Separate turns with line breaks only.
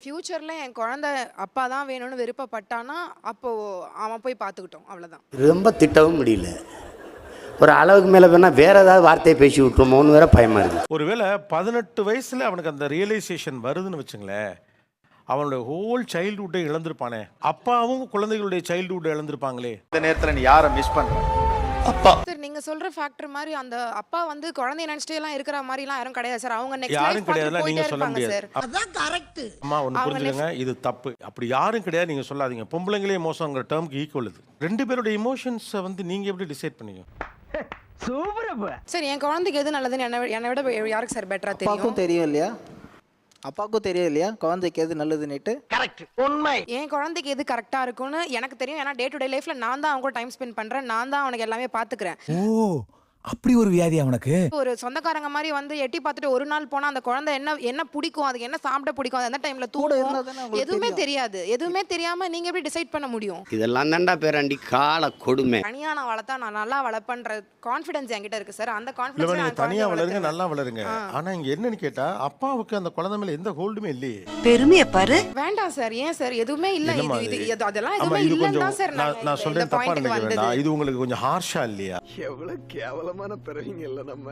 ஃபியூச்சர்ல என் குழந்தை அப்பா தான் வேணும்னு விருப்பப்பட்டானா அப்போ அவன் போய் பார்த்துக்கிட்டோம், அவ்வளவுதான்.
ரொம்ப திட்டவும் முடியல. ஒரு அளவுக்கு மேலே வேணா வேற ஏதாவது வார்த்தையை பேசி விட்டுருமோன்னு வேற பயமா இருக்கு.
ஒருவேளை 18 வயசுல அவனுக்கு அந்த ரியலைசேஷன் வருதுன்னு வச்சுங்களேன், அவனுடைய ஹோல் சைல்ட்ஹுட்டை இழந்திருப்பானே. அப்பாவும் குழந்தைகளுடைய சைல்ட்ஹுட்டை இழந்திருப்பாங்களே.
இந்த நேரத்துல நீ யாரை மிஸ் பண்ற?
அப்பா
சார் நீங்க சொல்ற ஃபேக்டர் மாதிரி அந்த அப்பா வந்து குழந்தைய நினைச்சிட்டே எல்லாம் இருக்கிற மாதிரி எல்லாம் யாரும் கிடையாது சார். அவங்க நெக்ஸ்ட்
யாரும்
லைஃப்
கிடையாதுல,
பார்த்து
நீங்க
போயிட்டே
சொல்ல
இருப்பாங்க
முடியாது.
சார்.
அதான் கரெக்ட்.
அம்மா ஒன்று புரிஞ்சுக்கங்க, இது தப்பு. அப்படி யாரும் கிடையாது நீங்க சொல்லாதீங்க. பொம்பளைங்களே மோசங்கிற டேர்முக்கு ஈக்குவல் இது. ரெண்டு பேருடைய இமோஷன்ஸை வந்து நீங்க எப்படி டிசைட் பண்ணீங்க?
சார் என் குழந்தைக்கு எது நல்லதுன்னு என்னை விட யாருக்கு சார் பெட்டரா தெரியும்?
அப்பாவுக்கும் தெரியும் இல்லையா? அப்பாவுக்கும் தெரியும் இல்லையா குழந்தைக்கு எது நல்லதுன்னுட்டு?
கரெக்ட், உண்மை.
என் குழந்தைக்கு எது கரெக்டா இருக்கும்னு எனக்கு தெரியும். ஏன்னா டே டு டே லைஃப்ல நான் தான் அவங்க கூட டைம் ஸ்பெண்ட் பண்றேன், நான் தான் அவனுக்கு எல்லாமே பாத்துக்கிறேன்.
ஓ, அப்படி ஒரு வியாதி அவனுக்கு.
ஒரு சொந்தக்காரங்க மாதிரி வந்து எட்டி பார்த்துட்டு ஒரு நாள் போனா அந்த குழந்தை என்ன பிடிக்கும், அதுக்கு என்ன சாப்பிட பிடிக்கும், அது எந்த டைம்ல
கூட
தூங்கும்,
இருந்தா தானே உங்களுக்கு
எதுவுமே
தெரியும்.
தெரியாது. எதுவுமே தெரியாம நீங்க எப்படி டிசைட் பண்ண முடியும்?
இதெல்லாம் தாண்டா பேராண்டி கால கொடுமை.
தனியா நான் வளர்த்தா நான் நல்லா வளர்ப்பேன்ற கான்ஃபிடன்ஸ் என்கிட்ட இருக்கு சார். அந்த
இல்ல நீங்க தனியா வளருங்க,
கான்ஃபிடன்ஸ்
நல்லா வளருங்க. ஆனா இங்க என்னன்னு கேட்டா, அப்பாவுக்கு அந்த குழந்தை மேல எந்த ஹோல்டுமே இல்லையே.
பெருமைய பாரு.
வேண்டாம் சார். ஏன் சார் எதுவுமே இல்ல,
என்னம்மா
இது
இது?
அதெல்லாம்
ஆமா,
எதுவுமே
இது
இல்லன்னு
கொஞ்சம்
தான் சார்
நான் சொல்றேன், தப்பா நினைக்க வேண்டாம்.
வந்தது.
இது உங்களுக்கு கொஞ்சம் ஹார்ஷா இல்லையா?
எவ்வளவு கேவலமான பிறவிங்க இல்ல நம்ம.